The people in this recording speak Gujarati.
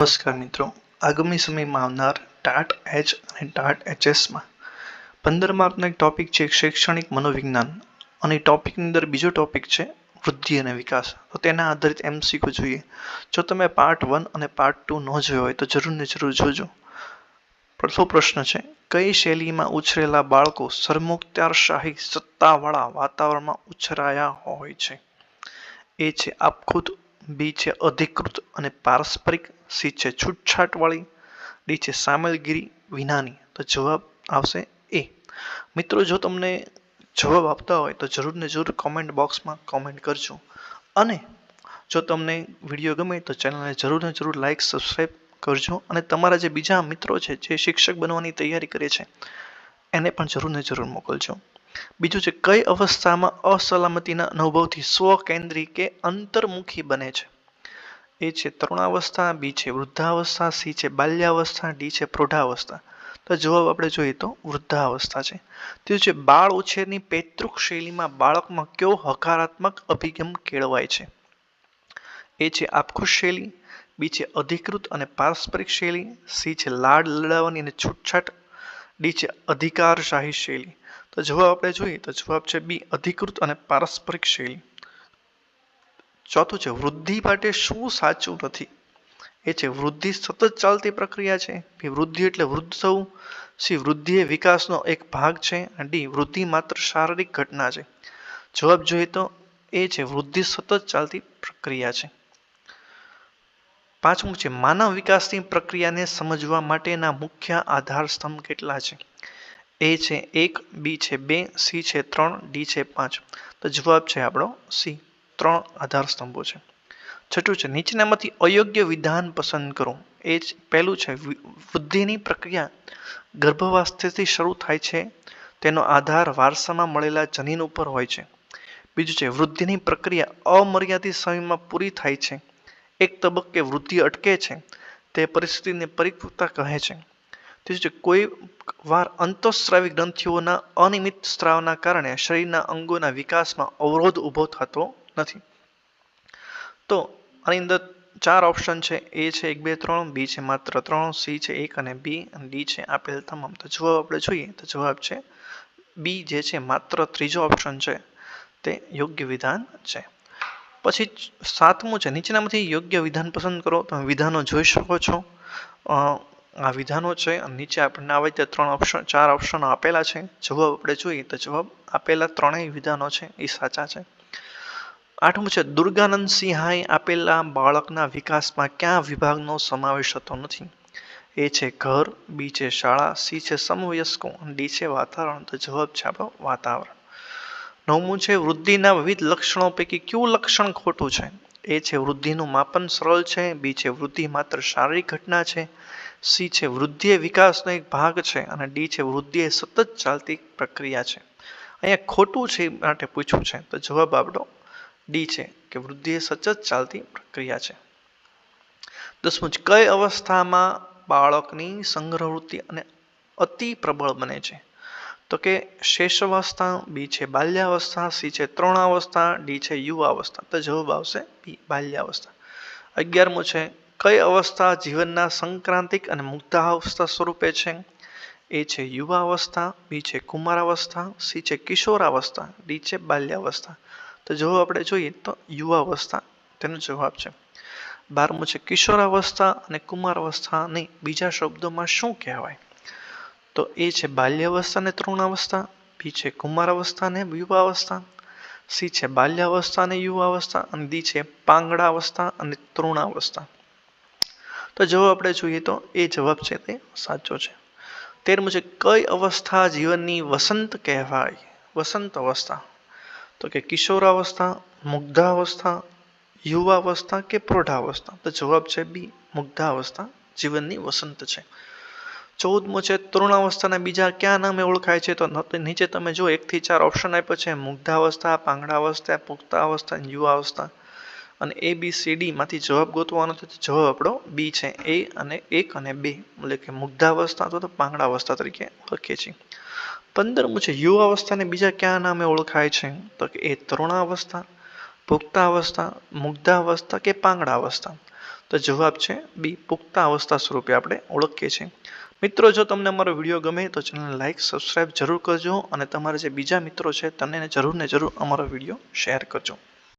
નમસ્કાર મિત્રો, આગામી સમયમાં આવનાર ટાટ એચ અને ટાટ એચએસમાં 15 માર્કનો એક ટોપિક છે શૈક્ષણિક મનોવિજ્ઞાન અને ટોપિકની અંદર બીજો ટોપિક છે વૃદ્ધિ અને વિકાસ. તો તેના આધારિત MCQ જોઈએ. જો તમે પાર્ટ 1 અને પાર્ટ 2 ન જોયો હોય તો જરૂર ને જરૂર જોજો. પ્રથમ પ્રશ્ન છે, કઈ શૈલીમાં ઉછરેલા બાળકો સરમુખત્યારશાહી સત્તાવાળા વાતાવરણમાં ઉછરાયા હોય છે? એ છે આપખુદ, બી છે અધિકૃત અને પારસ્પરિક, સી છે છૂટછાટવાળી, ડી છે સામેલગીરી વિનાની. તો જવાબ આવશે એ. મિત્રો, જો તમને જવાબ આપતા હોય તો જરૂર ને જરૂર કોમેન્ટ બોક્સમાં કોમેન્ટ કરજો અને જો તમને વિડીયો ગમે તો ચેનલને જરૂર ને જરૂર લાઈક સબસ્ક્રાઈબ કરજો અને તમારા જે બીજા મિત્રો છે જે શિક્ષક બનવાની તૈયારી કરે છે એને પણ જરૂર ને જરૂર મોકલજો. બીજું છે, કઈ અવસ્થામાં અસલામતીના અનુભવથી સ્વકેન્દ્રી કે અંતર્મુખી બને છે? એ છે તરુણાવસ્થા, બી છે વૃદ્ધાવસ્થા, સી છે બાલ્યાવસ્થા, ડી છે પ્રૌઢાવસ્થા. તો જવાબ આપણે જોઈએ તો વૃદ્ધાવસ્થા છે. ત્રીજું છે, બાળ ઉછેરની પૈતૃક શૈલીમાં બાળકમાં કયો હકારાત્મક અભિગમ કેળવાય છે? એ છે આપખુદ શૈલી, બી છે અધિકૃત અને પારસ્પરિક શૈલી, સી છે લાડ લડાવવાની અને છૂટછાટ, ડી છે અધિકારશાહી શૈલી. તો જવાબ આપણે જોઈએ તો જવાબ છે બી અધિકૃત અને પારસ્પરિક શૈલી. ચોથું છે, વૃદ્ધિ માટે શું સાચું નથી? એ છે વૃદ્ધિ સતત ચાલતી પ્રક્રિયા છે, બી વૃદ્ધિ એટલે વૃદ્ધ થવું, સી વૃદ્ધિ એ વિકાસનો એક ભાગ છે, ડી વૃદ્ધિ માત્ર શારીરિક ઘટના છે. જવાબ જોઈએ તો એ છે વૃદ્ધિ સતત ચાલતી પ્રક્રિયા છે. પાંચમું છે, માનવ વિકાસની પ્રક્રિયાને સમજવા માટેના મુખ્ય આધાર સ્તંભ કેટલા છે? એ છે 1, બી છે 2, સી છે 3, ડી છે 5. તો જવાબ છે આપણો સી, 3 આધાર સ્તંભો છે. છઠ્ઠું છે, નીચેનામાંથી અયોગ્ય વિધાન પસંદ કરો. એ જ પહેલું છે, વૃદ્ધિની પ્રક્રિયા ગર્ભાવસ્થાથી શરૂ થાય છે, તેનો આધાર વારસામાં મળેલા જનીન ઉપર હોય છે. બીજું છે, વૃદ્ધિની પ્રક્રિયા અમર્યાદિત સમયમાં પૂરી થાય છે, એક તબક્કે વૃદ્ધિ અટકે છે, તે પરિસ્થિતિને પરિપક્વતા કહે છે. ત્રીજું છે, કોઈ વાર અંતઃસ્રાવી ગ્રંથિઓના અનિયમિત સ્ત્રાવના કારણે શરીરના અંગોના વિકાસમાં અવરોધ ઊભો થતો નથી. તો આની અંદર 4 ઓપ્શન છે. એ છે 1, 2, 3, બી છે માત્ર 3, સી છે 1 અને બી, અને ડી છે આપેલ તમામ. તો જવાબ આપણે જોઈએ તો જવાબ છે બી, જે છે માત્ર ત્રીજો ઓપ્શન છે તે યોગ્ય વિધાન છે. પછી 7મું છે, નીચેનામાંથી યોગ્ય વિધાન પસંદ કરો. તમે વિધાનો જોઈ શકો છો. આ વિધાનો છે અને નીચે આપણને આવે તે 4 ઓપ્શનો આપેલા છે. જવાબ આપણે જોઈએ તો જવાબ આપેલા ત્રણેય વિધાનો છે એ સાચા છે. 8મું છે, દુર્ગાનંદ સિંહાએ આપેલા બાળકના વિકાસમાં કયા વિભાગનો સમાવેશ થતો નથી? એ છે ઘર, બી છે શાળા, સી છે સમવયસ્કો, ડી છે વાતાવરણ. તો જવાબ છે આપણો વાતાવરણ. 9મું છે, વૃદ્ધિના વિવિધ લક્ષણો પૈકી કયું લક્ષણ ખોટું છે? એ છે વૃદ્ધિનું માપન સરળ છે, બી છે વૃદ્ધિ માત્ર શારીરિક ઘટના છે, સી છે વૃદ્ધિ એ વિકાસનો એક ભાગ છે, અને ડી છે વૃદ્ધિ એ સતત ચાલતી પ્રક્રિયા છે. અહીંયા ખોટું છે એ માટે પૂછ્યું છે તો જવાબ આપણો ડી છે કે વૃદ્ધિ એ સતત ચાલતી પ્રક્રિયા છે. 10મું છે, કઈ અવસ્થામાં બાળકની સંગ્રહવૃત્તિ અને અતિ પ્રબળ બને છે? તો કે શૈશવાવસ્થા, બી છે બાલ્યાવસ્થા, સી છે તરુણાવસ્થા, ડી છે યુવાવસ્થા. તો જવાબ આવશે બી, બાલ્યાવસ્થા. 11મું છે, કઈ અવસ્થા જીવનના સંક્રાંતિક અને મુગ્ધાવસ્થા સ્વરૂપે છે? એ છે યુવાવસ્થા, બી છે કુમારાવસ્થા, સી છે કિશોરાવસ્થા, ડી છે બાલ્યાવસ્થા. તો જવાબ આપણે જોઈએ તો યુવાવસ્થા તેનો જવાબ છે. 12મું છે, કિશોરાવસ્થા અને કુમારાવસ્થાને બીજા શબ્દોમાં શું કહેવાય? તો એ છે બાલ્યાવસ્થા અને તરુણાવસ્થા, બી છે કુમારાવસ્થા અને યુવાવસ્થા, સી છે બાલ્યાવસ્થા અને યુવાવસ્થા, અને ડી છે પાંગડાવસ્થા અને તરુણાવસ્થા. તો જવાબ આપણે જોઈએ તો એ જવાબ છે તે સાચો છે. 13મું છે, કઈ અવસ્થા જીવનની વસંત કહેવાય? વસંત અવસ્થા. તો કે કિશોરાવસ્થા, મુગ્ધાવસ્થા, યુવાવસ્થા કે પ્રૌઢાવસ્થા. તો જવાબ છે બી, મુગ્ધાવસ્થા જીવનની વસંત છે. 14મું છે, તરુણાવસ્થાના બીજા કયા નામે ઓળખાય છે? તો નીચે તમે જો 1 થી 4 ઓપ્શન આપ્યો છે, મુગ્ધાવસ્થા, પાંગડાવસ્થા, પુખ્તાવસ્થા, યુવાવસ્થા, અને એ બી સી ડી માંથી જવાબ ગોતવાનો છે. જવાબ આપણો બી છે, એ અને 1 અને 2, એટલે કે મુગ્ધાવસ્થા અથવા તો પાંગડાવસ્થા તરીકે ઓળખીએ છીએ. 15મું છે, યુવાવસ્થાને બીજા કયા નામે ઓળખાય છે? તો કે એ તરુણાવસ્થા, પુખ્તાવસ્થા, મુગ્ધાવસ્થા કે પાંગડાવસ્થા. તો જવાબ છે બી, પુખ્તાવસ્થા સ્વરૂપે આપણે ઓળખીએ છીએ. મિત્રો, જો તમને અમારો વિડીયો ગમે તો ચેનલને લાઇક સબસ્ક્રાઇબ જરૂર કરજો અને તમારા જે બીજા મિત્રો છે તેને જરૂર ને જરૂર અમારો વિડીયો શેર કરજો.